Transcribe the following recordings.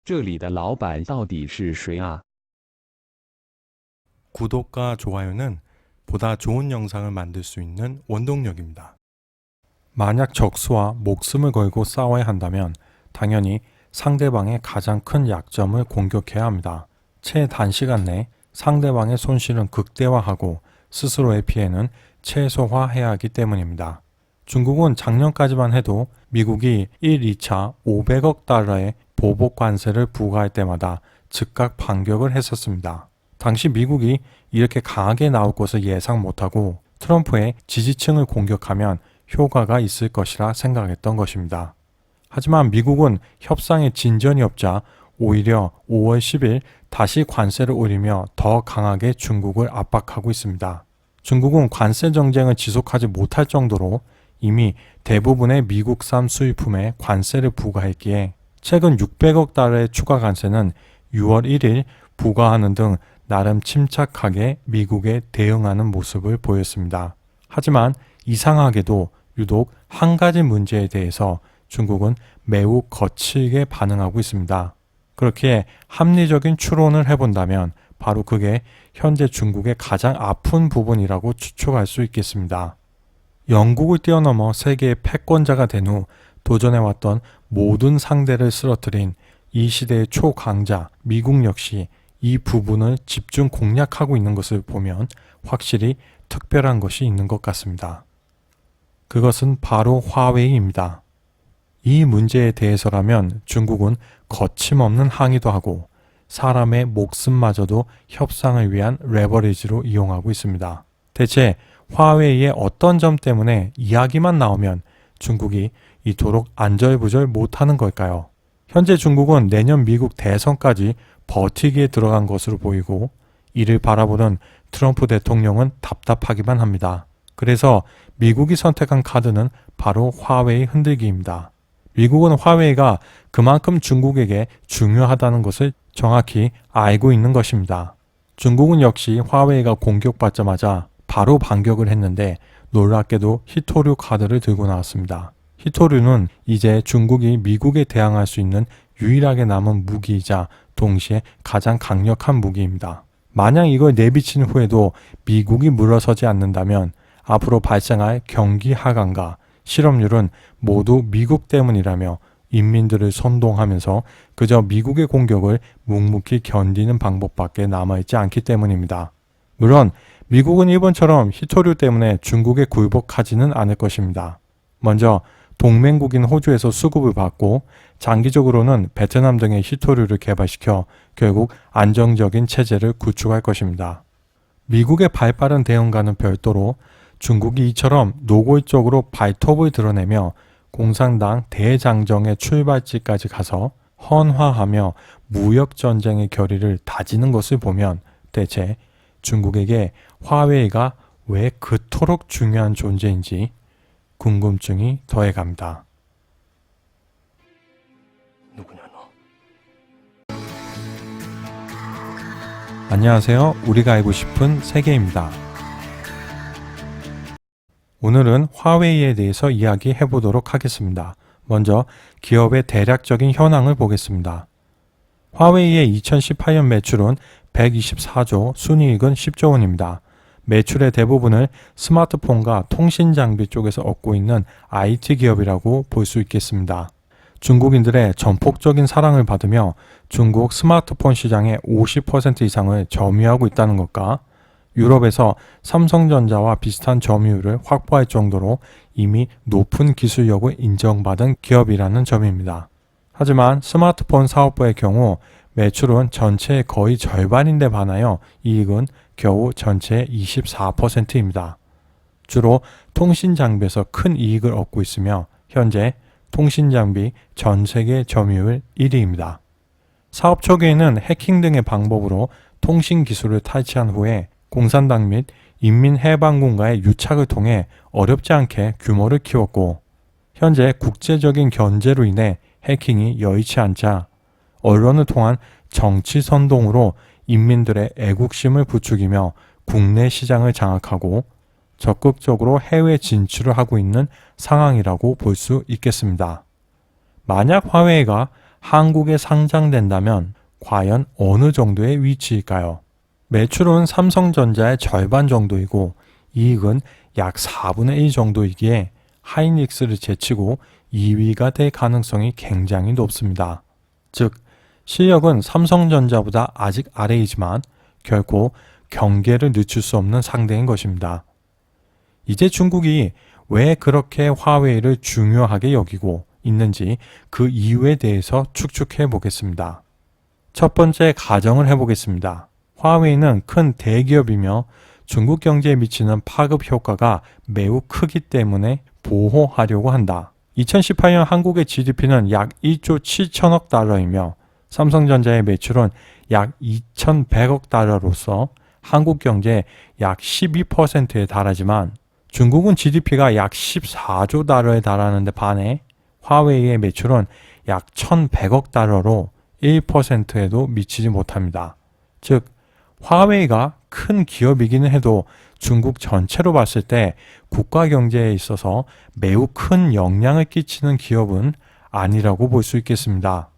这里的老板到底是谁啊？ 구독과 좋아요는 보다 좋은 영상을 만들 수 있는 원동력입니다. 만약 적수와 목숨을 걸고 싸워야 한다면 당연히 상대방의 가장 큰 약점을 공격해야 합니다. 최단시간 내 상대방의 손실은 극대화하고 스스로의 피해는 최소화해야 하기 때문입니다. 중국은 작년까지만 해도 미국이 1, 2차 500억 달러의 보복 관세를 부과할 때마다 즉각 반격을 했었습니다. 당시 미국이 이렇게 강하게 나올 것을 예상 못하고 트럼프의 지지층을 공격하면 효과가 있을 것이라 생각했던 것입니다. 하지만 미국은 협상에 진전이 없자 오히려 5월 10일 다시 관세를 올리며 더 강하게 중국을 압박하고 있습니다. 중국은 관세 정쟁을 지속하지 못할 정도로 이미 대부분의 미국산 수입품에 관세를 부과했기에 최근 600억 달러의 추가 관세는 6월 1일 부과하는 등 나름 침착하게 미국에 대응하는 모습을 보였습니다. 하지만 이상하게도 유독 한 가지 문제에 대해서 중국은 매우 거칠게 반응하고 있습니다. 그렇게 합리적인 추론을 해본다면 바로 그게 현재 중국의 가장 아픈 부분이라고 추측할 수 있겠습니다. 영국을 뛰어넘어 세계의 패권자가 된 후 도전해왔던 모든 상대를 쓰러뜨린 이 시대의 초강자 미국 역시 이 부분을 집중 공략하고 있는 것을 보면 확실히 특별한 것이 있는 것 같습니다. 그것은 바로 화웨이입니다. 이 문제에 대해서라면 중국은 거침없는 항의도 하고 사람의 목숨마저도 협상을 위한 레버리지로 이용하고 있습니다. 대체 화웨이의 어떤 점 때문에 이야기만 나오면 중국이 이토록 안절부절 못하는 걸까요? 현재 중국은 내년 미국 대선까지 버티기에 들어간 것으로 보이고 이를 바라보는 트럼프 대통령은 답답하기만 합니다. 그래서 미국이 선택한 카드는 바로 화웨이 흔들기입니다. 미국은 화웨이가 그만큼 중국에게 중요하다는 것을 정확히 알고 있는 것입니다. 중국은 역시 화웨이가 공격받자마자 바로 반격을 했는데 놀랍게도 히토류 카드를 들고 나왔습니다. 히토류는 이제 중국이 미국에 대항할 수 있는 유일하게 남은 무기이자 동시에 가장 강력한 무기입니다. 만약 이걸 내비친 후에도 미국이 물러서지 않는다면 앞으로 발생할 경기 하강과 실업률은 모두 미국 때문이라며 인민들을 선동하면서 그저 미국의 공격을 묵묵히 견디는 방법밖에 남아있지 않기 때문입니다. 물론 미국은 일본처럼 히토류 때문에 중국에 굴복하지는 않을 것입니다. 먼저 동맹국인 호주에서 수급을 받고 장기적으로는 베트남 등의 히토류를 개발시켜 결국 안정적인 체제를 구축할 것입니다. 미국의 발빠른 대응과는 별도로 중국이 이처럼 노골적으로 발톱을 드러내며 공산당 대장정의 출발지까지 가서 헌화하며 무역전쟁의 결의를 다지는 것을 보면 대체 중국에게 화웨이가 왜 그토록 중요한 존재인지 궁금증이 더해갑니다. 누구냐 너? 안녕하세요. 우리가 알고 싶은 세계입니다. 오늘은 화웨이에 대해서 이야기해 보도록 하겠습니다. 먼저 기업의 대략적인 현황을 보겠습니다. 화웨이의 2018년 매출은 124조, 순이익은 10조 원입니다. 매출의 대부분을 스마트폰과 통신 장비 쪽에서 얻고 있는 IT 기업이라고 볼 수 있겠습니다. 중국인들의 전폭적인 사랑을 받으며 중국 스마트폰 시장의 50% 이상을 점유하고 있다는 것과 유럽에서 삼성전자와 비슷한 점유율을 확보할 정도로 이미 높은 기술력을 인정받은 기업이라는 점입니다. 하지만 스마트폰 사업부의 경우 매출은 전체의 거의 절반인데 반하여 이익은 겨우 전체의 24%입니다. 주로 통신 장비에서 큰 이익을 얻고 있으며 현재 통신 장비 전 세계 점유율 1위입니다. 사업 초기에는 해킹 등의 방법으로 통신 기술을 탈취한 후에 공산당 및 인민해방군과의 유착을 통해 어렵지 않게 규모를 키웠고 현재 국제적인 견제로 인해 해킹이 여의치 않자 언론을 통한 정치 선동으로 인민들의 애국심을 부추기며 국내 시장을 장악하고 적극적으로 해외 진출을 하고 있는 상황이라고 볼 수 있겠습니다. 만약 화웨이가 한국에 상장된다면 과연 어느 정도의 위치일까요? 매출은 삼성전자의 절반 정도이고 이익은 약 4분의 1 정도이기에 하이닉스를 제치고 2위가 될 가능성이 굉장히 높습니다. 즉, 실력은 삼성전자보다 아직 아래이지만 결코 경계를 늦출 수 없는 상대인 것입니다. 이제 중국이 왜 그렇게 화웨이를 중요하게 여기고 있는지 그 이유에 대해서 축축해 보겠습니다. 첫 번째 가정을 해보겠습니다. 화웨이는 큰 대기업이며 중국 경제에 미치는 파급 효과가 매우 크기 때문에 보호하려고 한다. 2018년 한국의 GDP는 약 1조 7천억 달러이며 삼성전자의 매출은 약 2,100억 달러로서 한국 경제의 약 12%에 달하지만 중국은 GDP가 약 14조 달러에 달하는 데 반해 화웨이의 매출은 약 1,100억 달러로 1%에도 미치지 못합니다. 즉, 화웨이가 큰 기업이기는 해도 중국 전체로 봤을 때 국가 경제에 있어서 매우 큰 영향을 끼치는 기업은 아니라고 볼 수 있겠습니다.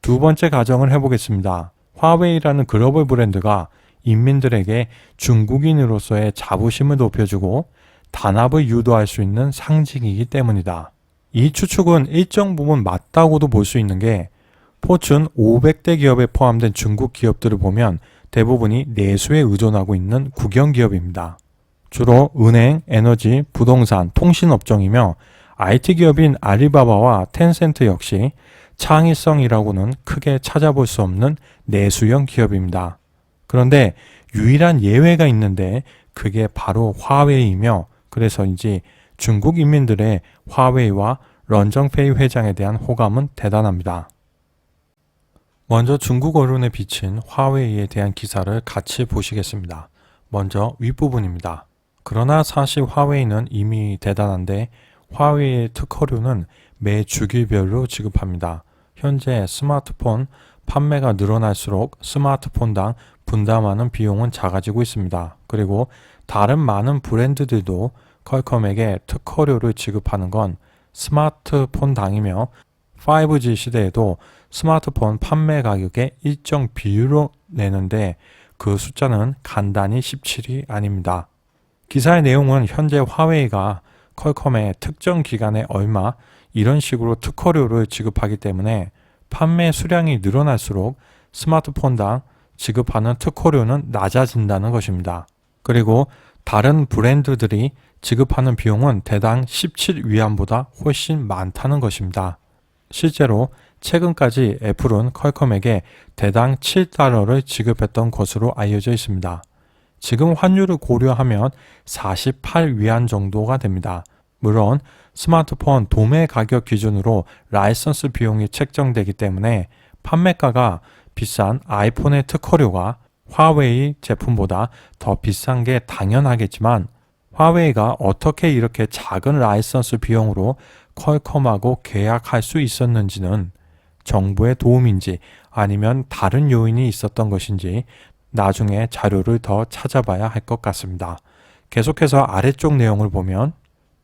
두 번째 가정을 해보겠습니다. 화웨이라는 글로벌 브랜드가 인민들에게 중국인으로서의 자부심을 높여주고 단합을 유도할 수 있는 상징이기 때문이다. 이 추측은 일정 부분 맞다고도 볼 수 있는 게 포춘 500대 기업에 포함된 중국 기업들을 보면 대부분이 내수에 의존하고 있는 국영 기업입니다. 주로 은행, 에너지, 부동산, 통신업종이며 IT 기업인 알리바바와 텐센트 역시 창의성이라고는 크게 찾아볼 수 없는 내수형 기업입니다. 그런데 유일한 예외가 있는데 그게 바로 화웨이이며 그래서인지 중국 인민들의 화웨이와 런정페이 회장에 대한 호감은 대단합니다. 먼저 중국 언론에 비친 화웨이에 대한 기사를 같이 보시겠습니다. 먼저 윗부분입니다. 그러나 사실 화웨이는 이미 대단한데 화웨이의 특허료는 매 주기별로 지급합니다. 현재 스마트폰 판매가 늘어날수록 스마트폰당 분담하는 비용은 작아지고 있습니다. 그리고 다른 많은 브랜드들도 퀄컴에게 특허료를 지급하는 건 스마트폰당이며 5G 시대에도 스마트폰 판매 가격의 일정 비율로 내는데 그 숫자는 간단히 17이 아닙니다. 기사의 내용은 현재 화웨이가 퀄컴의 특정 기간에 얼마 이런 식으로 특허료를 지급하기 때문에 판매 수량이 늘어날수록 스마트폰당 지급하는 특허료는 낮아진다는 것입니다. 그리고 다른 브랜드들이 지급하는 비용은 대당 17위안보다 훨씬 많다는 것입니다. 실제로 최근까지 애플은 퀄컴에게 대당 7달러를 지급했던 것으로 알려져 있습니다. 지금 환율을 고려하면 48위안 정도가 됩니다. 물론 스마트폰 도매 가격 기준으로 라이선스 비용이 책정되기 때문에 판매가가 비싼 아이폰의 특허료가 화웨이 제품보다 더 비싼 게 당연하겠지만 화웨이가 어떻게 이렇게 작은 라이선스 비용으로 퀄컴하고 계약할 수 있었는지는 정부의 도움인지 아니면 다른 요인이 있었던 것인지 나중에 자료를 더 찾아봐야 할 것 같습니다. 계속해서 아래쪽 내용을 보면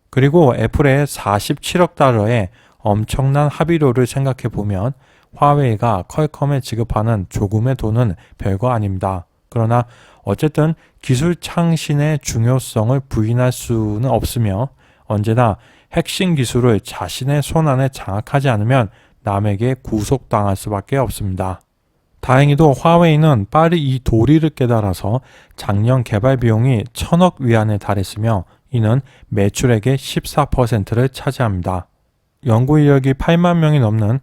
그리고 애플의 47억 달러의 엄청난 합의료를 생각해 보면 화웨이가 퀄컴에 지급하는 조금의 돈은 별거 아닙니다. 그러나 어쨌든 기술 창신의 중요성을 부인할 수는 없으며 언제나 핵심 기술을 자신의 손안에 장악하지 않으면 남에게 구속당할 수밖에 없습니다. 다행히도 화웨이는 빨리 이 도리를 깨달아서 작년 개발 비용이 1,000억 위안에 달했으며 이는 매출액의 14%를 차지합니다. 연구 인력이 8만 명이 넘는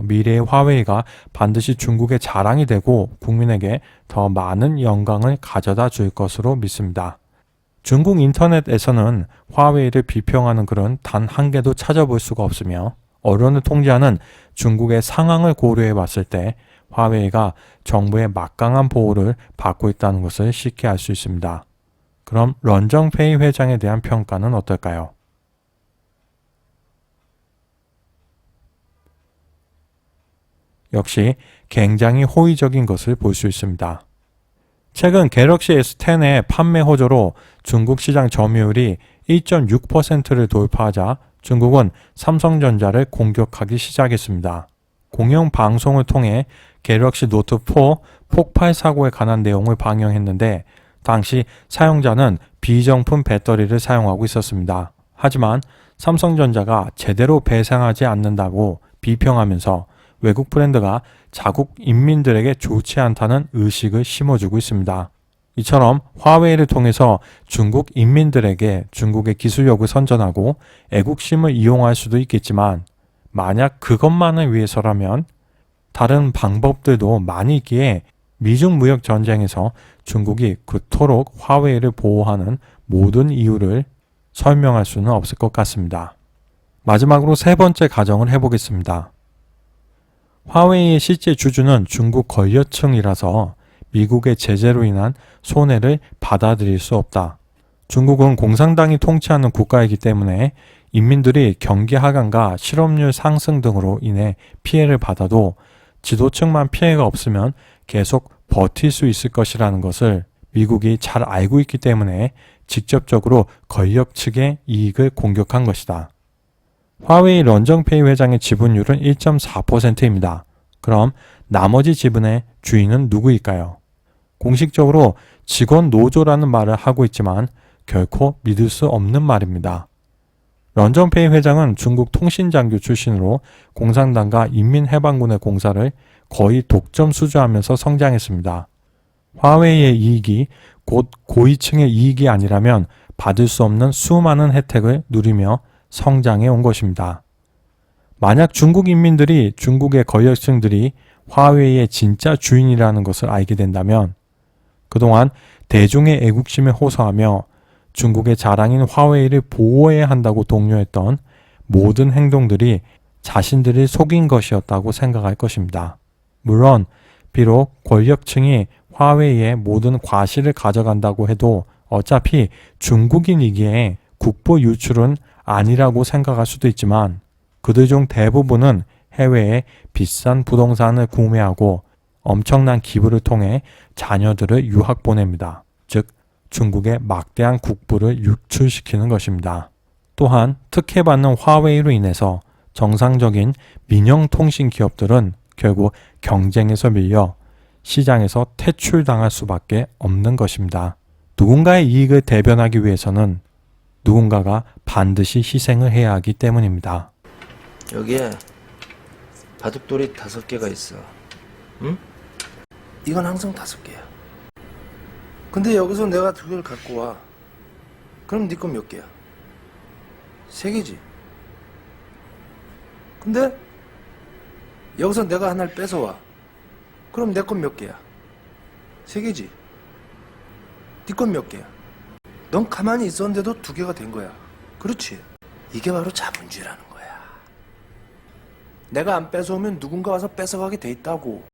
미래의 화웨이가 반드시 중국의 자랑이 되고 국민에게 더 많은 영광을 가져다 줄 것으로 믿습니다. 중국 인터넷에서는 화웨이를 비평하는 글은 단 한 개도 찾아볼 수가 없으며 언론을 통제하는 중국의 상황을 고려해 봤을 때 화웨이가 정부의 막강한 보호를 받고 있다는 것을 쉽게 알 수 있습니다. 그럼 런정페이 회장에 대한 평가는 어떨까요? 역시 굉장히 호의적인 것을 볼 수 있습니다. 최근 갤럭시 S10의 판매 호조로 중국 시장 점유율이 1.6%를 돌파하자 중국은 삼성전자를 공격하기 시작했습니다. 공영 방송을 통해 갤럭시 노트 4 폭발 사고에 관한 내용을 방영했는데 당시 사용자는 비정품 배터리를 사용하고 있었습니다. 하지만 삼성전자가 제대로 배상하지 않는다고 비평하면서 외국 브랜드가 자국 인민들에게 좋지 않다는 의식을 심어주고 있습니다. 이처럼 화웨이를 통해서 중국 인민들에게 중국의 기술력을 선전하고 애국심을 이용할 수도 있겠지만 만약 그것만을 위해서라면 다른 방법들도 많이 있기에 미중 무역 전쟁에서 중국이 그토록 화웨이를 보호하는 모든 이유를 설명할 수는 없을 것 같습니다. 마지막으로 세 번째 가정을 해보겠습니다. 화웨이의 실제 주주는 중국 권력층이라서 미국의 제재로 인한 손해를 받아들일 수 없다. 중국은 공산당이 통치하는 국가이기 때문에 인민들이 경기 하강과 실업률 상승 등으로 인해 피해를 받아도 지도층만 피해가 없으면 계속 버틸 수 있을 것이라는 것을 미국이 잘 알고 있기 때문에 직접적으로 권력 측의 이익을 공격한 것이다. 화웨이 런정페이 회장의 지분율은 1.4%입니다. 그럼 나머지 지분의 주인은 누구일까요? 공식적으로 직원 노조라는 말을 하고 있지만 결코 믿을 수 없는 말입니다. 런정페이 회장은 중국 통신장교 출신으로 공산당과 인민해방군의 공사를 거의 독점 수주하면서 성장했습니다. 화웨이의 이익이 곧 고위층의 이익이 아니라면 받을 수 없는 수많은 혜택을 누리며 성장해 온 것입니다. 만약 중국 인민들이 중국의 권력층들이 화웨이의 진짜 주인이라는 것을 알게 된다면 그동안 대중의 애국심에 호소하며 중국의 자랑인 화웨이를 보호해야 한다고 독려했던 모든 행동들이 자신들을 속인 것이었다고 생각할 것입니다. 물론 비록 권력층이 화웨이의 모든 과실을 가져간다고 해도 어차피 중국인이기에 국보 유출은 아니라고 생각할 수도 있지만 그들 중 대부분은 해외에 비싼 부동산을 구매하고 엄청난 기부를 통해 자녀들을 유학 보냅니다. 즉 중국의 막대한 국부를 유출시키는 것입니다. 또한 특혜받는 화웨이로 인해서 정상적인 민영통신 기업들은 결국 경쟁에서 밀려 시장에서 퇴출당할 수밖에 없는 것입니다. 누군가의 이익을 대변하기 위해서는 누군가가 반드시 희생을 해야 하기 때문입니다. 여기에 바둑돌이 5개가 있어. 응? 이건 항상 5개야. 근데 여기서 내가 2개를 갖고 와. 그럼 네 건 몇 개야? 3개지. 근데 여기서 내가 하나를 뺏어와. 그럼 내 건 몇 개야? 3개지. 네 건 몇 개야? 넌 가만히 있었는데도 2개가 된 거야. 그렇지? 이게 바로 자본주의라는 거야. 내가 안 뺏어오면 누군가 와서 뺏어가게 돼 있다고.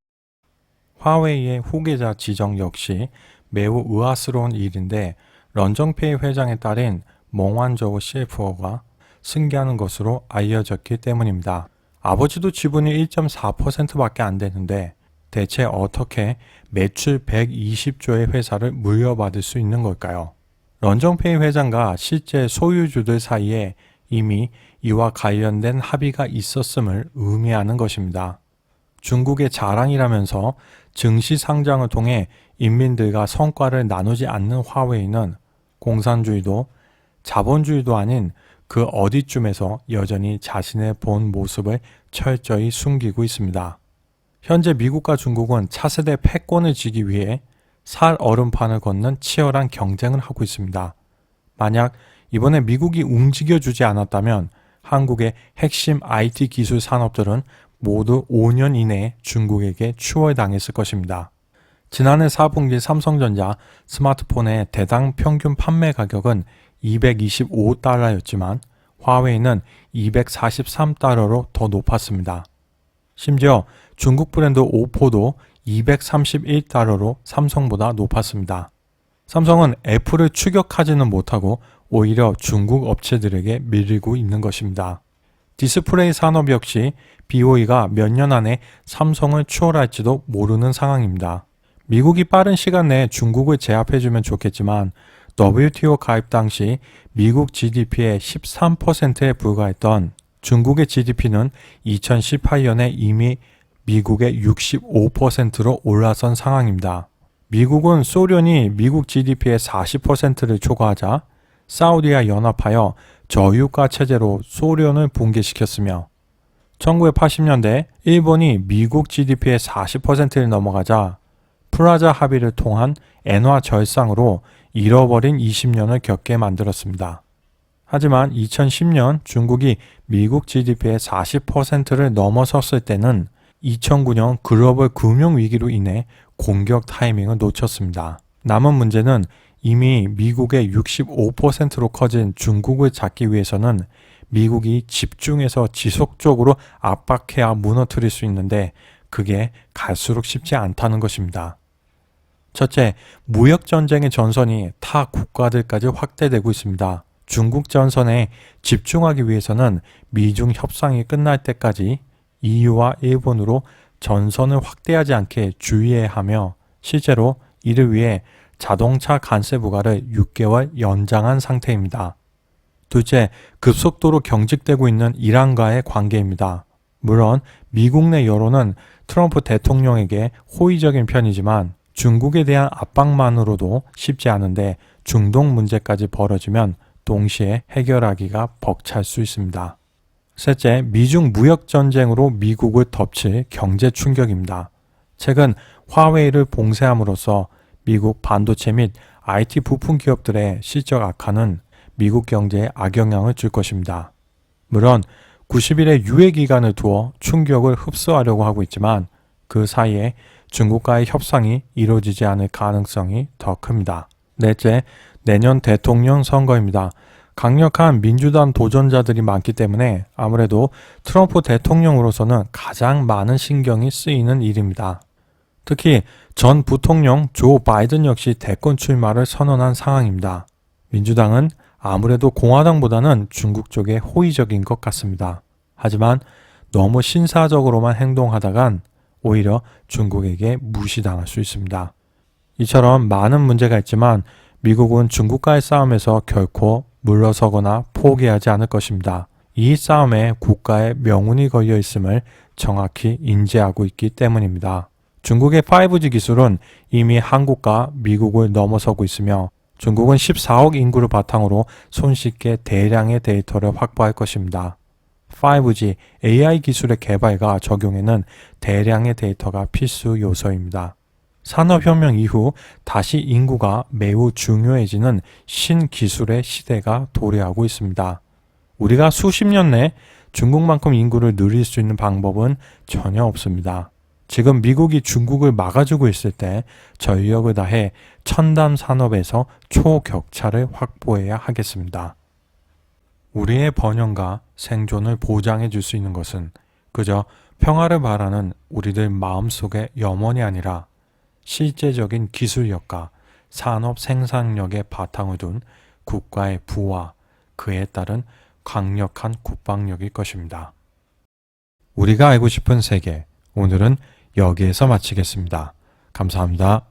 화웨이의 후계자 지정 역시 매우 의아스러운 일인데 런정페이 회장의 딸인 몽환저우 CFO가 승계하는 것으로 알려졌기 때문입니다. 아버지도 지분이 1.4%밖에 안 되는데 대체 어떻게 매출 120조의 회사를 물려받을 수 있는 걸까요? 런정페이 회장과 실제 소유주들 사이에 이미 이와 관련된 합의가 있었음을 의미하는 것입니다. 중국의 자랑이라면서 증시 상장을 통해 인민들과 성과를 나누지 않는 화웨이는 공산주의도 자본주의도 아닌 그 어디쯤에서 여전히 자신의 본 모습을 철저히 숨기고 있습니다. 현재 미국과 중국은 차세대 패권을 쥐기 위해 살 얼음판을 걷는 치열한 경쟁을 하고 있습니다. 만약 이번에 미국이 움직여주지 않았다면 한국의 핵심 IT 기술 산업들은 모두 5년 이내에 중국에게 추월당했을 것입니다. 지난해 4분기 삼성전자 스마트폰의 대당 평균 판매 가격은 225달러였지만 화웨이는 243달러로 더 높았습니다. 심지어 중국 브랜드 오포도 231달러로 삼성보다 높았습니다. 삼성은 애플을 추격하지는 못하고 오히려 중국 업체들에게 밀리고 있는 것입니다. 디스플레이 산업 역시 BOE가 몇 년 안에 삼성을 추월할지도 모르는 상황입니다. 미국이 빠른 시간 내에 중국을 제압해주면 좋겠지만 WTO 가입 당시 미국 GDP의 13%에 불과했던 중국의 GDP는 2018년에 이미 미국의 65%로 올라선 상황입니다. 미국은 소련이 미국 GDP의 40%를 초과하자 사우디와 연합하여 저유가 체제로 소련을 붕괴시켰으며 1980년대 일본이 미국 GDP의 40%를 넘어가자 프라자 합의를 통한 엔화 절상으로 잃어버린 20년을 겪게 만들었습니다. 하지만 2010년 중국이 미국 GDP의 40%를 넘어섰을 때는 2009년 글로벌 금융위기로 인해 공격 타이밍을 놓쳤습니다. 남은 문제는 이미 미국의 65%로 커진 중국을 잡기 위해서는 미국이 집중해서 지속적으로 압박해야 무너뜨릴 수 있는데 그게 갈수록 쉽지 않다는 것입니다. 첫째, 무역전쟁의 전선이 타 국가들까지 확대되고 있습니다. 중국 전선에 집중하기 위해서는 미중 협상이 끝날 때까지 EU와 일본으로 전선을 확대하지 않게 주의해야 하며 실제로 이를 위해 자동차 관세 부과를 6개월 연장한 상태입니다. 둘째, 급속도로 경직되고 있는 이란과의 관계입니다. 물론 미국 내 여론은 트럼프 대통령에게 호의적인 편이지만 중국에 대한 압박만으로도 쉽지 않은데 중동 문제까지 벌어지면 동시에 해결하기가 벅찰 수 있습니다. 셋째, 미중 무역전쟁으로 미국을 덮칠 경제 충격입니다. 최근 화웨이를 봉쇄함으로써 미국 반도체 및 IT 부품 기업들의 실적 악화는 미국 경제에 악영향을 줄 것입니다. 물론 90일의 유예 기간을 두어 충격을 흡수하려고 하고 있지만 그 사이에 중국과의 협상이 이루어지지 않을 가능성이 더 큽니다. 넷째, 내년 대통령 선거입니다. 강력한 민주당 도전자들이 많기 때문에 아무래도 트럼프 대통령으로서는 가장 많은 신경이 쓰이는 일입니다. 특히 전 부통령 조 바이든 역시 대권 출마를 선언한 상황입니다. 민주당은 아무래도 공화당보다는 중국 쪽에 호의적인 것 같습니다. 하지만 너무 신사적으로만 행동하다간 오히려 중국에게 무시당할 수 있습니다. 이처럼 많은 문제가 있지만 미국은 중국과의 싸움에서 결코 물러서거나 포기하지 않을 것입니다. 이 싸움에 국가의 명운이 걸려 있음을 정확히 인지하고 있기 때문입니다. 중국의 5G 기술은 이미 한국과 미국을 넘어서고 있으며 중국은 14억 인구를 바탕으로 손쉽게 대량의 데이터를 확보할 것입니다. 5G, AI 기술의 개발과 적용에는 대량의 데이터가 필수 요소입니다. 산업혁명 이후 다시 인구가 매우 중요해지는 신기술의 시대가 도래하고 있습니다. 우리가 수십 년 내 중국만큼 인구를 늘릴 수 있는 방법은 전혀 없습니다. 지금 미국이 중국을 막아주고 있을 때 전력을 다해 첨단 산업에서 초격차를 확보해야 하겠습니다. 우리의 번영과 생존을 보장해 줄 수 있는 것은 그저 평화를 바라는 우리들 마음속의 염원이 아니라 실제적인 기술력과 산업 생산력의 바탕을 둔 국가의 부와 그에 따른 강력한 국방력일 것입니다. 우리가 알고 싶은 세계, 오늘은 여기에서 마치겠습니다. 감사합니다.